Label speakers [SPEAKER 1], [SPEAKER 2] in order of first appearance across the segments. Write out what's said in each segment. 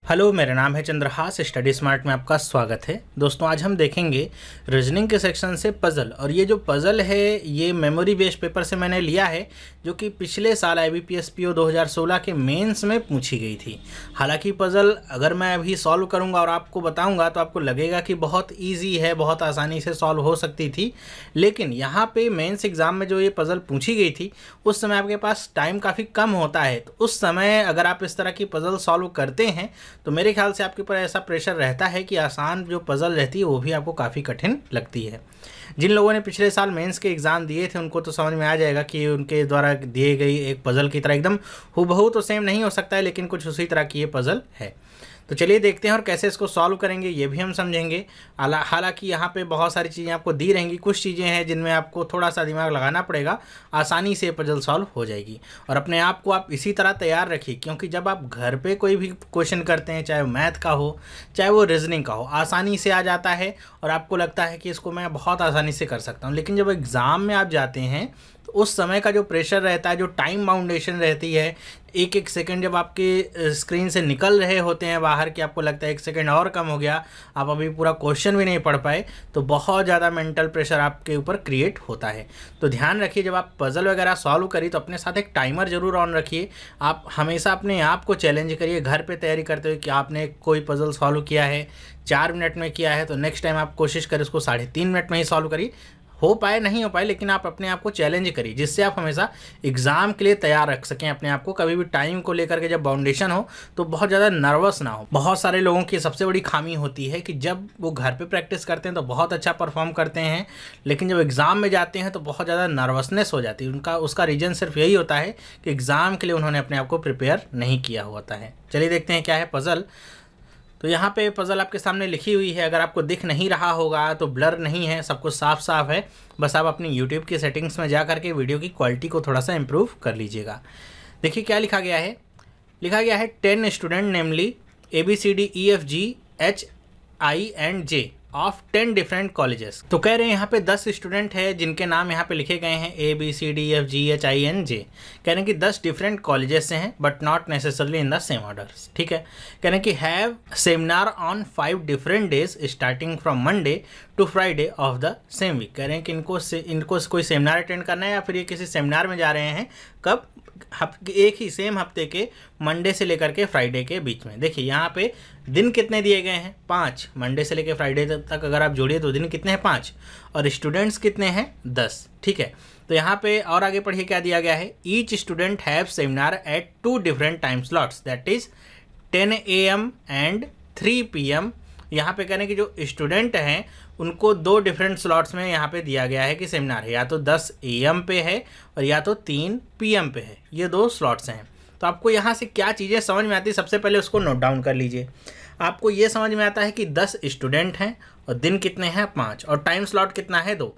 [SPEAKER 1] Hello, मेरा नाम है चंद्रहास। स्टडी स्मार्ट में आपका स्वागत है। दोस्तों, आज हम देखेंगे रीजनिंग के सेक्शन से पज़ल। और ये जो पज़ल है ये मेमोरी बेस्ड पेपर से मैंने लिया है, जो कि पिछले साल IBPS PO 2016 के मेंस में पूछी गई थी। हालांकि पज़ल अगर मैं अभी सॉल्व करूंगा और आपको बताऊंगा तो आपको लगेगा कि बहुत ईजी है, बहुत आसानी से सॉल्व हो सकती थी। लेकिन यहाँ पे मेंस एग्ज़ाम में जो ये पज़ल पूछी गई थी उस समय आपके पास टाइम काफ़ी कम होता है। तो उस समय अगर आप इस तरह की पज़ल सॉल्व करते हैं तो मेरे ख्याल से आपके ऊपर ऐसा प्रेशर रहता है कि आसान जो पज़ल रहती है वो भी आपको काफ़ी कठिन लगती है। जिन लोगों ने पिछले साल मेंस के एग्ज़ाम दिए थे उनको तो समझ में आ जाएगा कि उनके द्वारा दिए गई एक पज़ल की तरह एकदम हूबहू तो सेम नहीं हो सकता है, लेकिन कुछ उसी तरह की ये पज़ल है। तो चलिए देखते हैं और कैसे इसको सॉल्व करेंगे ये भी हम समझेंगे। हालांकि यहाँ पे बहुत सारी चीज़ें आपको दी रहेंगी, कुछ चीज़ें हैं जिनमें आपको थोड़ा सा दिमाग लगाना पड़ेगा, आसानी से पजल सॉल्व हो जाएगी। और अपने आप को आप इसी तरह तैयार रखिए, क्योंकि जब आप घर पे कोई भी क्वेश्चन करते हैं, चाहे वो मैथ का हो चाहे वो रीजनिंग का हो, आसानी से आ जाता है और आपको लगता है कि इसको मैं बहुत आसानी से कर सकता हूँ। लेकिन जब एग्ज़ाम में आप जाते हैं तो उस समय का जो प्रेशर रहता है, जो टाइम बाउंडेशन रहती है, एक एक सेकंड जब आपके स्क्रीन से निकल रहे होते हैं बाहर कि आपको लगता है एक सेकंड और कम हो गया, आप अभी पूरा क्वेश्चन भी नहीं पढ़ पाए, तो बहुत ज़्यादा मेंटल प्रेशर आपके ऊपर क्रिएट होता है। तो ध्यान रखिए, जब आप पज़ल वगैरह सॉल्व करिए तो अपने साथ एक टाइमर ज़रूर ऑन रखिए। आप हमेशा अपने आप को चैलेंज करिए घर पर तैयारी करते हुए कि आपने कोई पज़ल सॉल्व किया है 4 मिनट में किया है, तो नेक्स्ट टाइम आप कोशिश करें उसको 3.5 मिनट में ही सॉल्व करिए। हो पाए नहीं हो पाए, लेकिन आप अपने आप को चैलेंज करिए, जिससे आप हमेशा एग्ज़ाम के लिए तैयार रख सकें अपने आप को। कभी भी टाइम को लेकर के जब बाउंडेशन हो तो बहुत ज़्यादा नर्वस ना हो। बहुत सारे लोगों की सबसे बड़ी खामी होती है कि जब वो घर पे प्रैक्टिस करते हैं तो बहुत अच्छा परफॉर्म करते हैं, लेकिन जब एग्ज़ाम में जाते हैं तो बहुत ज़्यादा नर्वसनेस हो जाती है। उसका रीज़न सिर्फ यही होता है कि एग्ज़ाम के लिए उन्होंने अपने आप को प्रिपेयर नहीं किया होता है। चलिए देखते हैं क्या है पज़ल। तो यहाँ पे पज़ल आपके सामने लिखी हुई है। अगर आपको दिख नहीं रहा होगा तो ब्लर नहीं है, सब कुछ साफ साफ है। बस आप अपनी यूट्यूब की सेटिंग्स में जा करके वीडियो की क्वालिटी को थोड़ा सा इम्प्रूव कर लीजिएगा। देखिए क्या लिखा गया है। लिखा गया है 10 student namely ABCDEFGHI and J of 10 different colleges. तो कह रहे हैं यहाँ पे 10 स्टूडेंट है जिनके नाम यहाँ पे लिखे गए हैं ABCDEFGHI and J। कह रहे हैं कि 10 डिफरेंट कॉलेजेस से हैं but not necessarily in the same orders. ठीक है, कह रहे हैं कि have seminar on 5 different days starting from Monday to Friday of the same week. कह रहे हैं कि इनको कोई सेमिनार अटेंड करना है या फिर ये किसी सेमिनार में जा रहे हैं, कब, एक ही सेम हफ्ते के मंडे से लेकर के फ्राइडे के बीच में। देखिए यहाँ पे दिन कितने दिए गए हैं, 5। मंडे से लेकर फ्राइडे तक अगर आप जोड़िए तो दिन कितने हैं, 5। और स्टूडेंट्स कितने हैं, 10। ठीक है, तो यहाँ पे और आगे पढ़िए क्या दिया गया है। Each student have seminar at 2 different time slots, that is 10 AM and 3 PM। यहाँ पे कहने कि जो स्टूडेंट हैं उनको 2 डिफरेंट स्लॉट्स में यहाँ पे दिया गया है कि सेमिनार है, या तो 10 AM पे है और या तो 3 PM पे है। ये 2 स्लॉट्स हैं। तो आपको यहाँ से क्या चीज़ें समझ में आती है, सबसे पहले उसको नोट डाउन कर लीजिए। आपको ये समझ में आता है कि 10 स्टूडेंट हैं और दिन कितने हैं, 5, और टाइम स्लॉट कितना है, 2।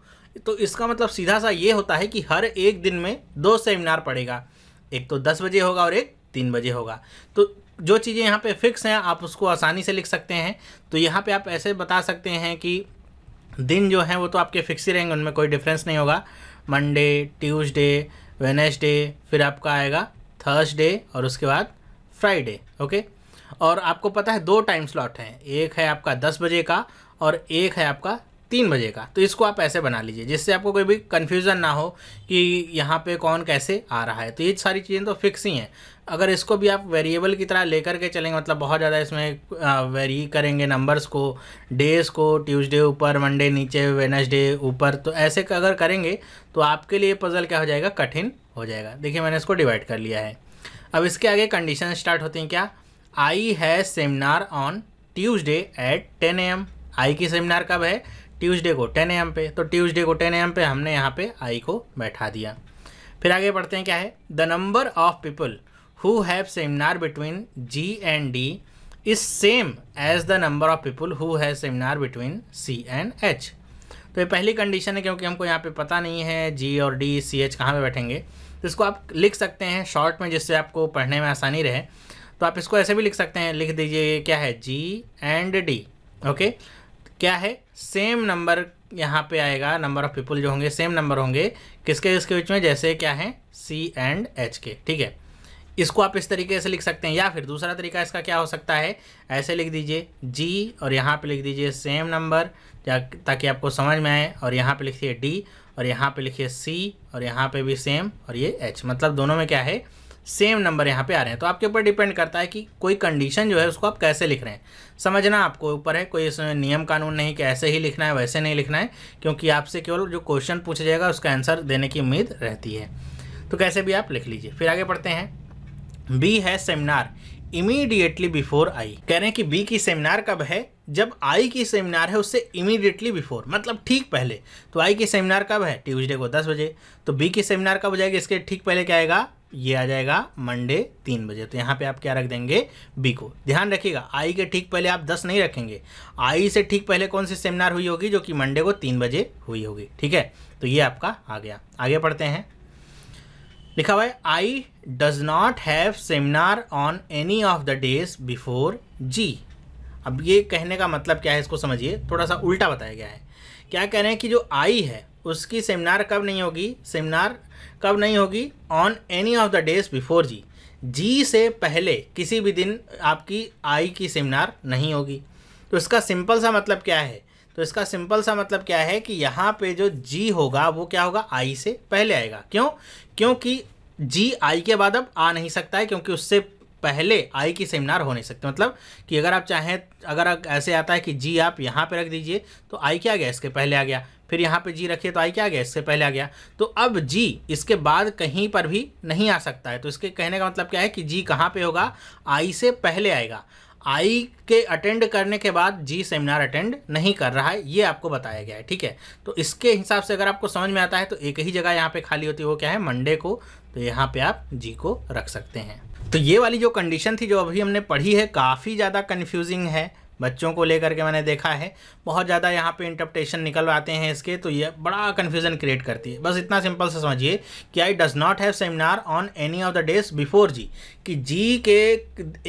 [SPEAKER 1] तो इसका मतलब सीधा सा ये होता है कि हर एक दिन में 2 सेमिनार पड़ेगा, एक तो 10 बजे होगा और एक 3 बजे होगा। तो जो चीज़ें यहाँ पे फिक्स हैं आप उसको आसानी से लिख सकते हैं। तो यहाँ पे आप ऐसे बता सकते हैं कि दिन जो हैं वो तो आपके फिक्स ही रहेंगे, उनमें कोई डिफरेंस नहीं होगा। मंडे, ट्यूसडे, वेडनेसडे, फिर आपका आएगा थर्सडे और उसके बाद फ्राइडे। ओके, और आपको पता है 2 टाइम स्लॉट हैं, एक है आपका 10 बजे का और एक है आपका 3 बजे का। तो इसको आप ऐसे बना लीजिए जिससे आपको कोई भी कन्फ्यूज़न ना हो कि यहाँ पे कौन कैसे आ रहा है। तो ये सारी चीज़ें तो फिक्स ही हैं। अगर इसको भी आप वेरिएबल की तरह लेकर के चलेंगे, मतलब बहुत ज़्यादा इसमें वेरी करेंगे नंबर्स को, डेज़ को, ट्यूसडे ऊपर, मंडे नीचे, वेडनेसडे ऊपर, तो ऐसे अगर करेंगे तो आपके लिए पज़ल क्या हो जाएगा, कठिन हो जाएगा। देखिए मैंने इसको डिवाइड कर लिया है। अब इसके आगे कंडीशन स्टार्ट होती हैं क्या। आई है seminar on Tuesday at 10 AM। I की सेमिनार कब है, ट्यूसडे को 10 AM पे। तो ट्यूसडे को 10 AM पे हमने यहाँ पे आई को बैठा दिया। फिर आगे बढ़ते हैं क्या है। The number of people who have seminar between G and D is same as the number of people who have seminar between C and H। तो ये पहली कंडीशन है, क्योंकि हमको यहाँ पे पता नहीं है G और D, CH कहाँ पे बैठेंगे। तो इसको आप लिख सकते हैं शॉर्ट में, जिससे आपको पढ़ने में आसानी रहे। तो आप इसको ऐसे भी लिख सकते हैं, लिख दीजिए क्या है, G and D। ओके, क्या है, सेम नंबर यहाँ पे आएगा, नंबर ऑफ पीपल जो होंगे सेम नंबर होंगे, किसके इसके बीच में, जैसे क्या है C and H के। ठीक है, इसको आप इस तरीके से लिख सकते हैं, या फिर दूसरा तरीका इसका क्या हो सकता है, ऐसे लिख दीजिए जी और यहाँ पे लिख दीजिए सेम नंबर ताकि आपको समझ में आए, और यहाँ पे लिखिए डी और यहाँ पे लिखिए सी और यहाँ पे भी सेम और ये एच, मतलब दोनों में क्या है, सेम नंबर यहाँ पे आ रहे हैं। तो आपके ऊपर डिपेंड करता है कि कोई कंडीशन जो है उसको आप कैसे लिख रहे हैं, समझना आपको ऊपर है। कोई इसमें नियम कानून नहीं कि ऐसे ही लिखना है वैसे नहीं लिखना है, क्योंकि आपसे केवल जो क्वेश्चन पूछा जाएगा उसका आंसर देने की उम्मीद रहती है। तो कैसे भी आप लिख लीजिए। फिर आगे पढ़ते हैं। बी है सेमिनार इमीडिएटली बिफोर आई। कह रहे हैं कि बी की सेमिनार कब है, जब आई की सेमिनार है उससे इमीडिएटली बिफोर, मतलब ठीक पहले। तो आई की सेमिनार कब है, ट्यूसडे को 10 बजे। तो बी की सेमिनार कब हो जाएगी, इसके ठीक पहले क्या आएगा, ये आ जाएगा मंडे 3 बजे। तो यहाँ पे आप क्या रख देंगे, बी को। ध्यान रखिएगा आई के ठीक पहले आप 10 नहीं रखेंगे, आई से ठीक पहले कौन सी सेमिनार हुई होगी, जो कि मंडे को 3 बजे हुई होगी। ठीक है, तो ये आपका आ गया। आगे पढ़ते हैं। लिखा हुआ है I does not have seminar on any of the days before G. अब ये कहने का मतलब क्या है, इसको समझिए, थोड़ा सा उल्टा बताया गया है। क्या कह रहे हैं कि जो आई है उसकी सेमिनार कब नहीं होगी, सेमिनार कब नहीं होगी, on any of the days before G. G से पहले किसी भी दिन आपकी आई की सेमिनार नहीं होगी। तो इसका सिंपल सा मतलब क्या है, तो इसका सिंपल सा मतलब क्या है कि यहाँ पे जो जी होगा वो क्या होगा, आई से पहले आएगा। क्यों, क्योंकि जी आई के बाद अब आ नहीं सकता है, क्योंकि उससे पहले आई की सेमिनार हो नहीं सकती। मतलब कि अगर आप चाहें, अगर ऐसे आता है कि जी आप यहाँ पे रख दीजिए तो आई क्या आ गया, इसके पहले आ गया। फिर यहाँ पे जी रखिए तो आई क्या आ गया, इससे पहले आ गया। तो अब जी इसके बाद कहीं पर भी नहीं आ सकता है। तो इसके कहने का मतलब क्या है कि जी कहाँ पे होगा, आई से पहले आएगा। आई के अटेंड करने के बाद जी सेमिनार अटेंड नहीं कर रहा है, ये आपको बताया गया है। ठीक है, तो इसके हिसाब से अगर आपको समझ में आता है तो एक ही जगह यहाँ पे खाली होती है, वो क्या है, मंडे को। तो यहाँ पे आप जी को रख सकते हैं। तो ये वाली जो कंडीशन थी जो अभी हमने पढ़ी है, काफ़ी ज़्यादा कन्फ्यूजिंग है बच्चों को लेकर के। मैंने देखा है बहुत ज़्यादा यहाँ पे इंटरप्रिटेशन निकल आते हैं इसके, तो ये बड़ा कन्फ्यूजन क्रिएट करती है। बस इतना सिंपल से समझिए कि I does not have seminar on any of the days before G, कि जी के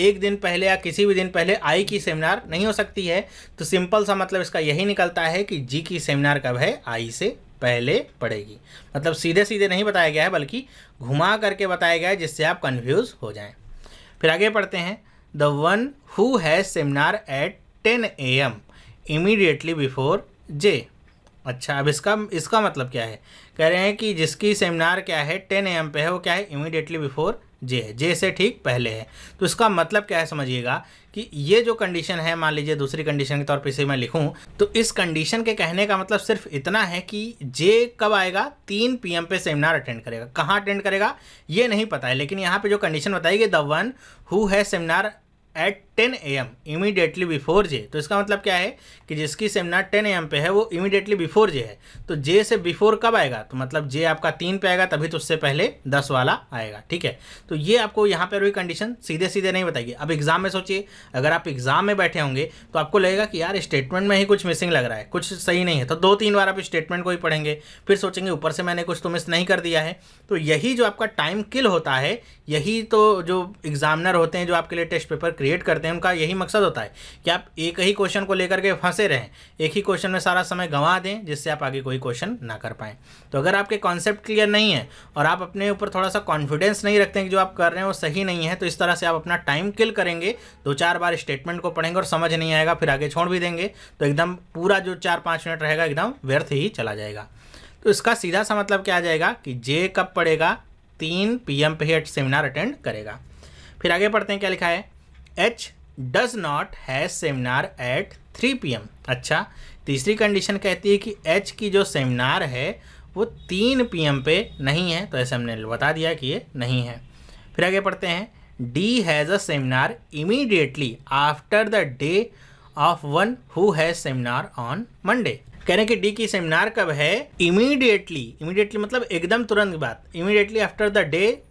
[SPEAKER 1] एक दिन पहले या किसी भी दिन पहले आई की सेमिनार नहीं हो सकती है। तो सिंपल सा मतलब इसका यही निकलता है कि जी की सेमिनार कब है, आई से पहले पड़ेगी। मतलब सीधे सीधे नहीं बताया गया है, बल्कि घुमा करके बताया गया है, जिससे आप कन्फ्यूज़ हो जाएं। फिर आगे पढ़ते हैं। The one who has seminar at 10 AM immediately before J. अच्छा, अब इसका मतलब क्या है, कह रहे हैं कि जिसकी सेमिनार क्या है 10 AM पे है, वो क्या है, इमीडिएटली बिफोर जे है, जे से ठीक पहले है। तो इसका मतलब क्या है, समझिएगा कि ये जो कंडीशन है, मान लीजिए दूसरी कंडीशन के तौर पे इसे मैं लिखूं, तो इस कंडीशन के कहने का मतलब सिर्फ इतना है कि जे कब आएगा, 3 PM पे सेमिनार अटेंड करेगा। कहाँ अटेंड करेगा ये नहीं पता है, लेकिन यहाँ पे जो कंडीशन बताई गई, the one who has seminar at 10 AM immediately before J. तो इसका मतलब क्या है कि जिसकी सेमिनार 10 AM पे है वो इमीडिएटली बिफोर जे है। तो जे से बिफोर कब आएगा, तो मतलब जे आपका 3 पे आएगा, तभी तो उससे पहले 10 वाला आएगा। ठीक है, तो ये आपको यहाँ पर भी कंडीशन सीधे सीधे नहीं बताएगी। अब एग्जाम में सोचिए, अगर आप एग्जाम में बैठे होंगे तो आपको लगेगा कि यार स्टेटमेंट में ही कुछ मिसिंग लग रहा है, कुछ सही नहीं है। तो 2-3 बार आप स्टेटमेंट को ही पढ़ेंगे, फिर सोचेंगे ऊपर से मैंने कुछ तो मिस नहीं कर दिया है। तो यही जो आपका टाइम किल होता है, यही तो जो एग्जामिनर होते हैं जो आपके लिए टेस्ट पेपर क्रिएट करते हैं, उनका यही मकसद होता है कि आप एक ही क्वेश्चन को लेकर के फंसे रहें, एक ही क्वेश्चन में सारा समय गंवा दें, जिससे आप आगे कोई क्वेश्चन ना कर पाएँ। तो अगर आपके कॉन्सेप्ट क्लियर नहीं है और आप अपने ऊपर थोड़ा सा कॉन्फिडेंस नहीं रखते हैं कि जो आप कर रहे हैं वो सही नहीं है, तो इस तरह से आप अपना टाइम किल करेंगे। 2-4 बार स्टेटमेंट को पढ़ेंगे और समझ नहीं आएगा, फिर आगे छोड़ भी देंगे, तो एकदम पूरा जो 4-5 मिनट रहेगा एकदम व्यर्थ ही चला जाएगा। तो इसका सीधा सा मतलब क्या आ जाएगा कि जे कब पड़ेगा, 3 PM पे ही सेमिनार अटेंड करेगा। फिर आगे पढ़ते हैं क्या लिखा है, H does not has seminar at 3 PM। अच्छा, तीसरी कंडीशन कहती है कि एच की जो सेमिनार है वो 3 PM पे नहीं है, तो ऐसे हमने बता दिया कि ये नहीं है। फिर आगे पढ़ते हैं, D has a seminar immediately after the day of one who has seminar on Monday. कह रहे हैं कि डी की सेमिनार कब है, इमीडिएटली मतलब एकदम तुरंत बाद, immediately after the day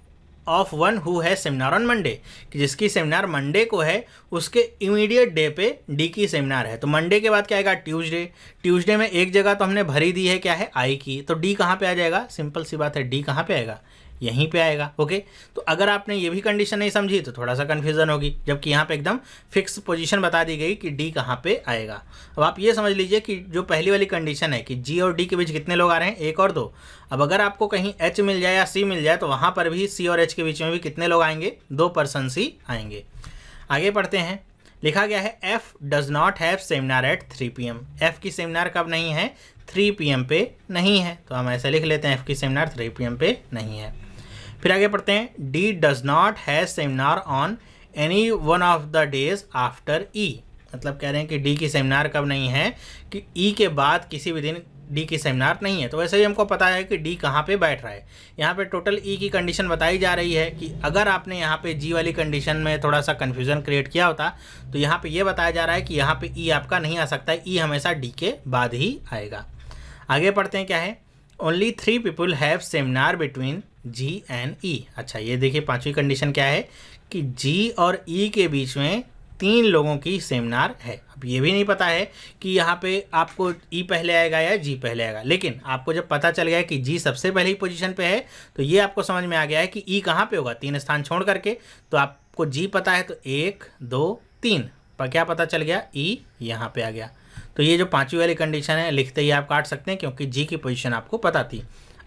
[SPEAKER 1] of one who has seminar on Monday, कि जिसकी सेमिनार मंडे को है उसके इमीडिएट डे पे डी की सेमिनार है। तो मंडे के बाद क्या आएगा, ट्यूसडे में एक जगह तो हमने भरी दी है क्या है, आई की, तो डी कहाँ पे आ जाएगा, सिंपल सी बात है, डी कहाँ पे आएगा, यहीं पे आएगा। ओके, तो अगर आपने ये भी कंडीशन नहीं समझी तो थोड़ा सा कन्फ्यूज़न होगी, जबकि यहाँ पे एकदम फिक्स पोजीशन बता दी गई कि डी कहाँ पे आएगा। अब आप ये समझ लीजिए कि जो पहली वाली कंडीशन है कि जी और डी के बीच कितने लोग आ रहे हैं, 1 और 2। अब अगर आपको कहीं एच मिल जाए या सी मिल जाए तो वहाँ पर भी सी और एच के बीच में भी कितने लोग आएंगे, 2 पर्सन ही आएंगे। आगे पढ़ते हैं। लिखा गया है F does not have seminar at 3 PM। F की सेमिनार कब नहीं है, 3 PM पे नहीं है, तो हम ऐसे लिख लेते हैं एफ की सेमिनार 3 PM पे नहीं है। फिर आगे पढ़ते हैं D does not have seminar on any one of the days after E. मतलब कह रहे हैं कि डी की सेमिनार कब नहीं है कि ई के बाद किसी भी दिन डी की सेमिनार नहीं है। तो वैसे ही हमको पता है कि डी कहाँ पे बैठ रहा है। यहाँ पे टोटल ई की कंडीशन बताई जा रही है कि अगर आपने यहाँ पे जी वाली कंडीशन में थोड़ा सा कन्फ्यूज़न क्रिएट किया होता तो यहाँ पे ये बताया जा रहा है कि यहाँ पे ई आपका नहीं आ सकता है, ई हमेशा डी के बाद ही आएगा। आगे पढ़ते हैं क्या है, only 3 people have seminar between G and E. अच्छा, ये देखिए 5वीं कंडीशन क्या है कि जी और ई के बीच में 3 लोगों की सेमिनार है। अब ये भी नहीं पता है कि यहाँ पे आपको ई पहले आएगा या जी पहले आएगा, लेकिन आपको जब पता चल गया कि जी सबसे पहले ही पोजीशन पे है तो ये आपको समझ में आ गया है कि ई कहाँ पे होगा, 3 स्थान छोड़ करके। तो आपको जी पता है तो 1 2 3 पर क्या पता चल गया, ई यहाँ पे आ गया। तो ये जो 5वीं वाली कंडीशन है लिखते ही आप काट सकते हैं क्योंकि जी की पोजीशन आपको पता थी।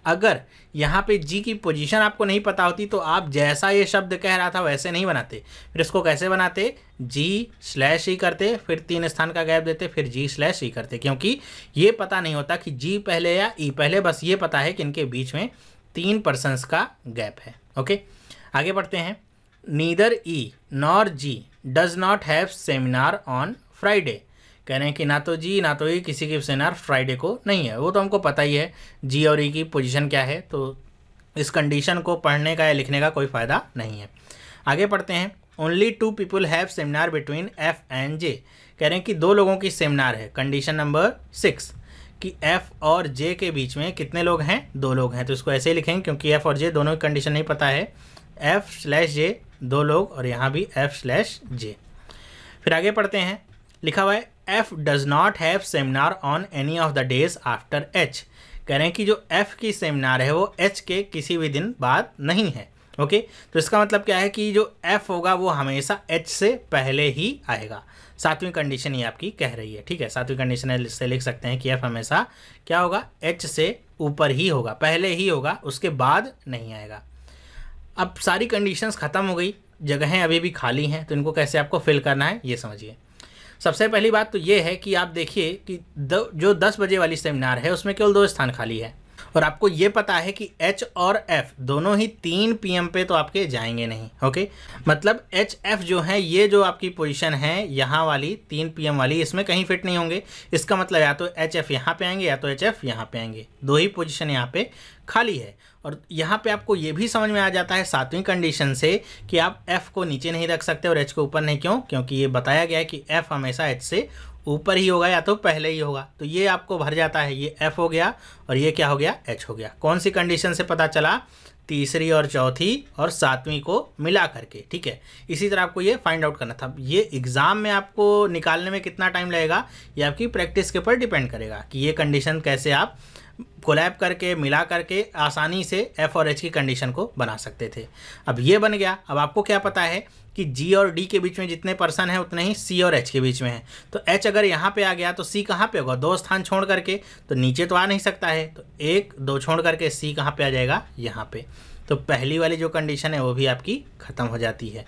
[SPEAKER 1] अगर यहाँ पे जी की पोजीशन आपको नहीं पता होती तो आप जैसा ये शब्द कह रहा था वैसे नहीं बनाते। फिर इसको कैसे बनाते, जी/ई करते, फिर 3 स्थान का गैप देते, फिर जी/ई करते, क्योंकि ये पता नहीं होता कि जी पहले या ई पहले, बस ये पता है कि इनके बीच में 3 पर्सन्स का गैप है। ओके, आगे बढ़ते हैं। Neither E nor G does not have seminar on Friday. कह रहे हैं कि ना तो जी ना तो ई किसी की सेमिनार फ्राइडे को नहीं है। वो तो हमको पता ही है जी और ई की पोजीशन क्या है, तो इस कंडीशन को पढ़ने का या लिखने का कोई फ़ायदा नहीं है। आगे पढ़ते हैं। Only 2 people have seminar between F and J. कह रहे हैं कि 2 लोगों की सेमिनार है। कंडीशन नंबर 6 कि एफ और जे के बीच में कितने लोग हैं, 2 लोग हैं। तो इसको ऐसे ही लिखेंगे क्योंकि एफ और जे दोनों की कंडीशन नहीं पता है। एफ/जे 2 लोग और यहाँ भी एफ/जे। फिर आगे पढ़ते हैं। लिखा हुआ है F does not have seminar on any of the days after H. कह रहे हैं कि जो एफ की सेमिनार है वो एच के किसी भी दिन बाद नहीं है। ओके, तो इसका मतलब क्या है कि जो एफ होगा वो हमेशा एच से पहले ही आएगा। 7वीं कंडीशन ये आपकी कह रही है। ठीक है, 7वीं कंडीशन से लिख सकते हैं कि एफ हमेशा क्या होगा, एच से ऊपर ही होगा, पहले ही होगा, उसके बाद नहीं आएगा। अब सारी कंडीशंस ख़त्म हो गई, जगहें अभी भी खाली हैं, तो इनको कैसे आपको फिल करना है ये समझिए। सबसे पहली बात तो ये है कि आप देखिए कि जो 10 बजे वाली सेमिनार है उसमें केवल 2 स्थान खाली है और आपको ये पता है कि एच और एफ दोनों ही 3 PM पे तो आपके जाएंगे नहीं। ओके, मतलब एच एफ जो है ये जो आपकी पोजीशन है यहाँ वाली 3 PM वाली, इसमें कहीं फिट नहीं होंगे। इसका मतलब या तो एच एफ यहाँ पे आएंगे या तो एच एफ यहाँ पे आएंगे, 2 ही पोजीशन यहाँ पे खाली है। और यहाँ पे आपको ये भी समझ में आ जाता है 7वीं कंडीशन से कि आप f को नीचे नहीं रख सकते और h को ऊपर नहीं। क्यों? क्योंकि ये बताया गया है कि f हमेशा h से ऊपर ही होगा या तो पहले ही होगा। तो ये आपको भर जाता है, ये f हो गया और ये क्या हो गया, h हो गया। कौन सी कंडीशन से पता चला, तीसरी और चौथी और 7वीं को मिला करके। ठीक है, इसी तरह आपको ये फाइंड आउट करना था। ये एग्ज़ाम में आपको निकालने में कितना टाइम लगेगा ये आपकी प्रैक्टिस के ऊपर डिपेंड करेगा कि ये कंडीशन कैसे आप कोलैब करके मिला करके आसानी से एफ और एच की कंडीशन को बना सकते थे। अब ये बन गया। अब आपको क्या पता है कि जी और डी के बीच में जितने पर्सन हैं उतने ही सी और एच के बीच में हैं। तो एच अगर यहाँ पे आ गया तो सी कहाँ पे होगा, 2 स्थान छोड़ करके, तो नीचे तो आ नहीं सकता है। तो 1 2 छोड़ करके सी कहाँ पे आ जाएगा, यहाँ पे। तो पहली वाली जो कंडीशन है वो भी आपकी ख़त्म हो जाती है।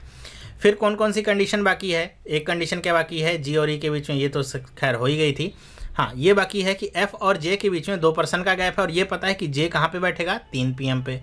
[SPEAKER 1] फिर कौन कौन सी कंडीशन बाकी है, एक कंडीशन क्या बाकी है, जी और ई के बीच में, ये तो खैर हो ही गई थी। हाँ, ये बाकी है कि F और J के बीच में 2 पर्सन का गैप है और ये पता है कि J कहाँ पे बैठेगा, 3 PM पे।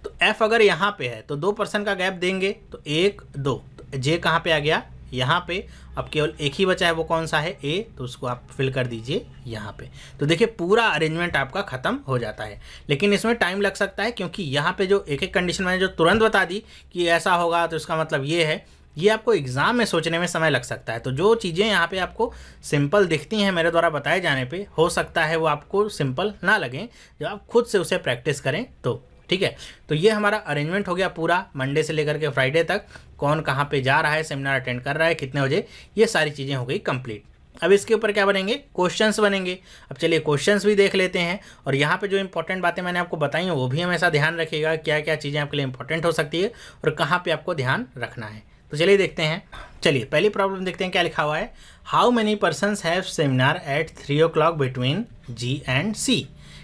[SPEAKER 1] तो F अगर यहाँ पे है तो 2 पर्सन का गैप देंगे तो 1 2, तो J कहाँ पे आ गया, यहाँ पे। अब केवल एक ही बचा है, वो कौन सा है, A, तो उसको आप फिल कर दीजिए यहाँ पे। तो देखिए पूरा अरेंजमेंट आपका ख़त्म हो जाता है। लेकिन इसमें टाइम लग सकता है क्योंकि यहाँ पे जो एक एक कंडीशन मैंने जो तुरंत बता दी कि ऐसा होगा, तो इसका मतलब ये है, ये आपको एग्ज़ाम में सोचने में समय लग सकता है। तो जो चीज़ें यहाँ पे आपको सिंपल दिखती हैं मेरे द्वारा बताए जाने पे, हो सकता है वो आपको सिंपल ना लगें जब आप खुद से उसे प्रैक्टिस करें तो। ठीक है, तो ये हमारा अरेंजमेंट हो गया पूरा, मंडे से लेकर के फ्राइडे तक, कौन कहाँ पे जा रहा है, सेमिनार अटेंड कर रहा है, कितने बजे, ये सारी चीज़ें हो गई कंप्लीट। अब इसके ऊपर क्या बनेंगे, क्वेश्चंस बनेंगे। अब चलिए क्वेश्चंस भी देख लेते हैं, और यहाँ पे जो इंपॉर्टेंट बातें मैंने आपको बताई हैं वो भी हमेशा ध्यान रखिएगा, क्या क्या चीज़ें आपके लिए इंपॉर्टेंट हो सकती है और कहाँ पे आपको ध्यान रखना है। तो चलिए देखते हैं। चलिए पहली प्रॉब्लम देखते हैं क्या लिखा हुआ है। How many persons have seminar at 3 o'clock between G and C.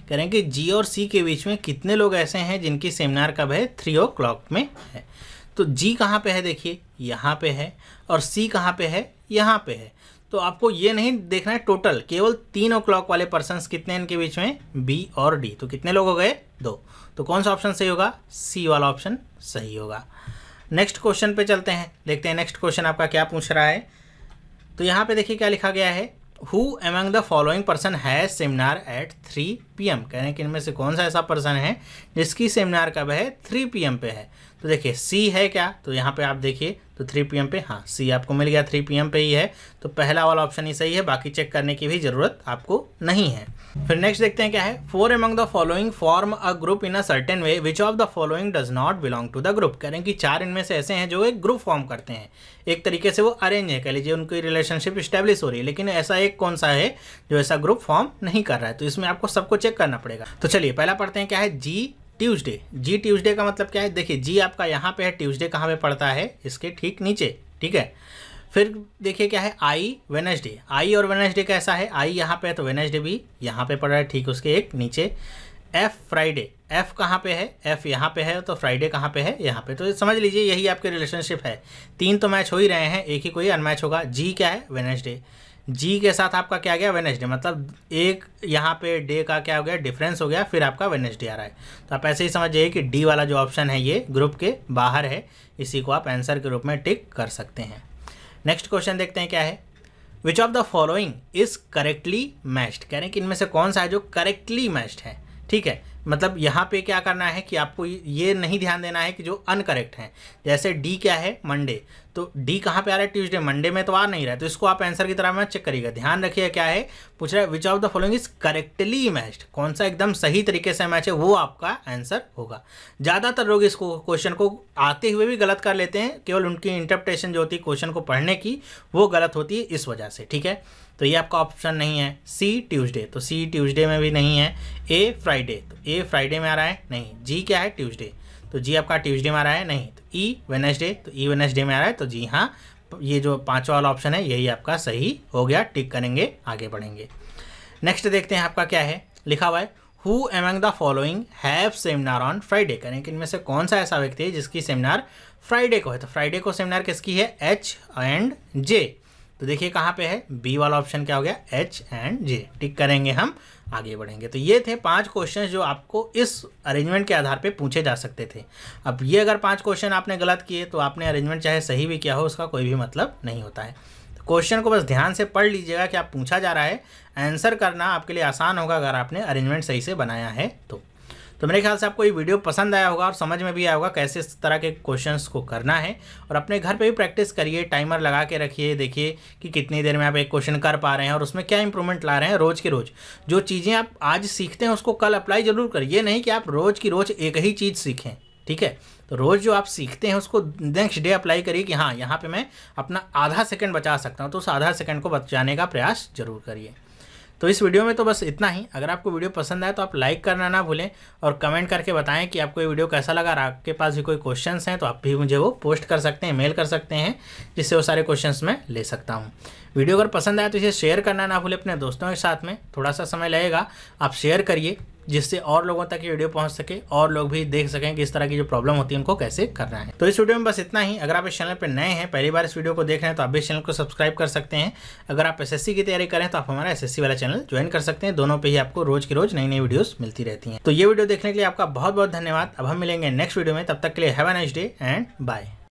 [SPEAKER 1] कह रहे हैं कि जी और सी के बीच में कितने लोग ऐसे हैं जिनकी सेमिनार कब है, 3 o'clock में है। तो जी कहाँ पे है, देखिए यहाँ पे है, और सी कहाँ पे है, यहाँ पे है। तो आपको ये नहीं देखना है टोटल, केवल 3 o'clock वाले पर्सन्स कितने हैं इनके बीच में, बी और डी। तो कितने लोग हो गए, 2। तो कौन सा ऑप्शन सही होगा, सी वाला ऑप्शन सही होगा। नेक्स्ट क्वेश्चन पे चलते हैं, देखते हैं नेक्स्ट क्वेश्चन आपका क्या पूछ रहा है। तो यहाँ पे देखिए क्या लिखा गया है, who among the following person has seminar at 3 PM। कह रहे हैं कि इनमें से कौन सा ऐसा पर्सन है जिसकी सेमिनार कब है, 3 PM पे है। तो देखिए सी है क्या, तो यहाँ पे आप देखिए तो 3 PM पे, हाँ सी आपको मिल गया, 3 PM पे ही है। तो पहला वाला ऑप्शन ही सही है, बाकी चेक करने की भी ज़रूरत आपको नहीं है। फिर नेक्स्ट देखते हैं क्या है। 4 among the following form a group in a certain way which of the following does not belong to the group. कह रहे हैं कि 4 इनमें से ऐसे हैं जो एक ग्रुप फॉर्म करते हैं, एक तरीके से वो अरेंज है, कह लीजिए उनकी रिलेशनशिप स्टैब्लिश हो रही है, लेकिन ऐसा एक कौन सा है जो ऐसा ग्रुप फॉर्म नहीं कर रहा है। तो इसमें आपको सबको चेक करना पड़ेगा। तो चलिए पहला पढ़ते हैं क्या है, जी ट्यूसडे। जी ट्यूसडे का मतलब क्या है, देखिए जी आपका यहाँ पे है, ट्यूसडे कहाँ पे पड़ता है, इसके ठीक नीचे, ठीक है। फिर देखिए क्या है, आई वेडनेसडे। आई और वेडनेसडे कैसा है, आई यहाँ पे है तो वेडनेसडे भी यहाँ पे पड़ रहा है, ठीक उसके एक नीचे। एफ फ्राइडे, एफ कहाँ पे है, एफ यहाँ पे है, तो फ्राइडे कहाँ पे है, यहाँ पे। तो समझ लीजिए यही आपके रिलेशनशिप है, 3 तो मैच हो ही रहे हैं, एक ही कोई अनमैच होगा। जी क्या है, वेडनेसडे। जी के साथ आपका क्या गया, वेडनेसडे, मतलब एक यहाँ पे डे का क्या हो गया, डिफरेंस हो गया, फिर आपका वेडनेसडे आ रहा है। तो आप ऐसे ही समझिए कि डी वाला जो ऑप्शन है ये ग्रुप के बाहर है, इसी को आप आंसर के रूप में टिक कर सकते हैं। नेक्स्ट क्वेश्चन देखते हैं क्या है। विच of the following is correctly matched. कह रहे हैं कि इनमें से कौन सा है जो करेक्टली मैच्ड है, ठीक है। मतलब यहाँ पे क्या करना है कि आपको ये नहीं ध्यान देना है कि जो अनकरेक्ट हैं, जैसे डी क्या है, मंडे, तो डी कहाँ पे आ रहा है, ट्यूसडे, मंडे में तो आ नहीं रहा है, तो इसको आप आंसर की तरह में चेक करिएगा। ध्यान रखिए क्या है, पूछ रहा है विच of the following is correctly matched, कौन सा एकदम सही तरीके से मैच है, वो आपका आंसर होगा। ज़्यादातर लोग इसको क्वेश्चन को आते हुए भी गलत कर लेते हैं, केवल उनकी इंटरप्रिटेशन जो होती है क्वेश्चन को पढ़ने की वो गलत होती है इस वजह से, ठीक है। तो ये आपका ऑप्शन नहीं है। सी ट्यूसडे, तो सी ट्यूसडे में भी नहीं है। ए फ्राइडे, तो ए फ्राइडे में आ रहा है, नहीं। जी क्या है, ट्यूसडे, तो जी आपका ट्यूसडे में आ रहा है, नहीं। तो ई वेडनेसडे, तो ई वेडनेसडे में आ रहा है, तो जी हाँ, ये जो 5वां वाला ऑप्शन है यही आपका सही हो गया, टिक करेंगे, आगे बढ़ेंगे। नेक्स्ट देखते हैं आपका क्या है, लिखा हुआ है who among the following have seminar on Friday. करें कि इनमें से कौन सा ऐसा व्यक्ति है जिसकी सेमिनार फ्राइडे को है। तो फ्राइडे को सेमिनार किसकी है, एच एंड जे। तो देखिए कहाँ पे है, बी वाला ऑप्शन क्या हो गया, एच एंड जे, टिक करेंगे, हम आगे बढ़ेंगे। तो ये थे 5 क्वेश्चन जो आपको इस अरेंजमेंट के आधार पे पूछे जा सकते थे। अब ये अगर 5 क्वेश्चन आपने गलत किए तो आपने अरेंजमेंट चाहे सही भी किया हो, उसका कोई भी मतलब नहीं होता है। तो क्वेश्चन को बस ध्यान से पढ़ लीजिएगा कि आप पूछा जा रहा है, आंसर करना आपके लिए आसान होगा अगर आपने अरेंजमेंट सही से बनाया है तो मेरे ख्याल से आपको ये वीडियो पसंद आया होगा और समझ में भी आया होगा कैसे इस तरह के क्वेश्चंस को करना है। और अपने घर पे भी प्रैक्टिस करिए, टाइमर लगा के रखिए, देखिए कि कितनी देर में आप एक क्वेश्चन कर पा रहे हैं और उसमें क्या इंप्रूवमेंट ला रहे हैं रोज़ की रोज़। जो चीज़ें आप आज सीखते हैं उसको कल अप्लाई जरूर करिए, ये नहीं कि आप रोज़ की रोज़ एक ही चीज़ सीखें, ठीक है। तो रोज़ जो आप सीखते हैं उसको नेक्स्ट डे अप्लाई करिए कि हाँ यहाँ पे मैं अपना आधा सेकंड बचा सकता हूँ, तो उस आधा सेकंड को बचाने का प्रयास जरूर करिए। तो इस वीडियो में तो बस इतना ही। अगर आपको वीडियो पसंद आए तो आप लाइक करना ना भूलें और कमेंट करके बताएं कि आपको ये वीडियो कैसा लगा। और आपके पास भी कोई क्वेश्चंस हैं तो आप भी मुझे वो पोस्ट कर सकते हैं, मेल कर सकते हैं, जिससे वो सारे क्वेश्चंस मैं ले सकता हूँ। वीडियो अगर पसंद आए तो इसे शेयर करना ना भूलें अपने दोस्तों के साथ में। थोड़ा सा समय लगेगा, आप शेयर करिए जिससे और लोगों तक ये वीडियो पहुंच सके और लोग भी देख सकें कि इस तरह की जो प्रॉब्लम होती है उनको कैसे करना है। तो इस वीडियो में बस इतना ही। अगर आप इस चैनल पर नए हैं, पहली बार इस वीडियो को देख रहे हैं, तो आप भी इस चैनल को सब्सक्राइब कर सकते हैं। अगर आप एसएससी की तैयारी करें तो आप हमारा एसएससी वाला चैनल ज्वाइन कर सकते हैं। दोनों पे ही आपको रोज की रोज नई नई वीडियोस मिलती रहती हैं। तो ये वीडियो देखने के लिए आपका बहुत बहुत धन्यवाद। अब हम मिलेंगे नेक्स्ट वीडियो में, तब तक के लिए have a nice day and bye.